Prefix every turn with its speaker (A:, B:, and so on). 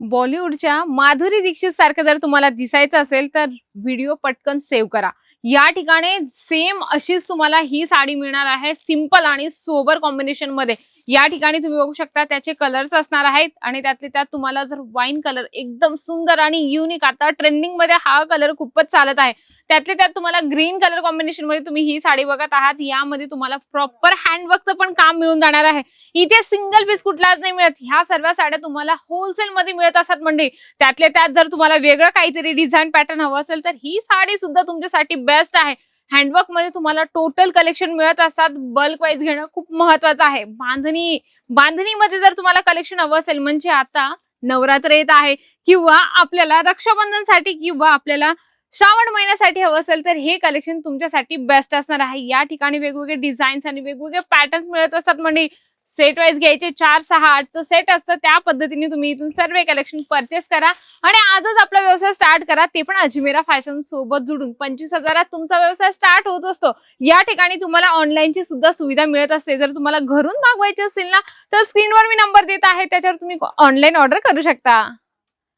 A: बॉलिवूडच्या माधुरी दीक्षित सारखं जर तुम्हाला दिसायचं असेल तर व्हिडिओ पटकन सेव्ह करा। या ठिकाणी सेम अशीच तुम्हाला ही साडी मिळणार आहे, सिंपल आणि सोबर कॉम्बिनेशन मध्ये। या ठिकाणी तुम्ही बघू शकता त्याचे कलर्स असणार आहेत आणि त्यातले त्यात तुम्हाला जर वाईन कलर एकदम सुंदर आणि युनिक, आता ट्रेंडिंग मध्ये हा कलर खूपच चालत आहे, त्यातले त्यात तुम्हाला ग्रीन कलर कॉम्बिनेशन मध्ये तुम्ही ही साडी बघत आहात। यामध्ये तुम्हाला प्रॉपर हँडवर्कचं पण काम मिळून जाणार आहे। इथे सिंगल पीस कुठलाच नाही मिळत, ह्या सर्व साड्या तुम्हाला होलसेल मध्ये मिळत असतात मंडळी। त्यातले त्यात जर तुम्हाला वेगळं काहीतरी डिझाइन पॅटर्न हवं असेल तर ही साडी सुद्धा तुमच्यासाठी बेस्ट आहे। हँडवर्क मध्ये तुम्हाला टोटल कलेक्शन मिळत असतात, बल्क वाईज घेणं खूप महत्त्वाचं आहे। बांधणीमध्ये जर तुम्हाला कलेक्शन हवं असेल, म्हणजे आता नवरात्र येत आहे किंवा आपल्याला रक्षाबंधनसाठी किंवा आपल्याला श्रावण महिन्यासाठी हवं असेल तर हे कलेक्शन तुमच्यासाठी बेस्ट असणार आहे। या ठिकाणी वेगवेगळे डिझाईन्स आणि वेगवेगळे पॅटर्न्स मिळत असतात मंडळी। सेट वाईज घ्यायचे, 4, 6, 8चं सेट असतं, त्या पद्धतीने तुम्ही इथून सर्व कलेक्शन परचेस करा आणि आजच आपला व्यवसाय स्टार्ट करा, ते पण अजमेरा फॅशन सोबत जुडून। 25,000 तुमचा व्यवसाय स्टार्ट होत असतो। या ठिकाणी तुम्हाला ऑनलाईनची सुद्धा सुविधा मिळत असते। जर तुम्हाला घरून मागवायचे असेल ना तर स्क्रीनवर मी नंबर देत आहे, त्याच्यावर तुम्ही ऑनलाईन ऑर्डर करू शकता।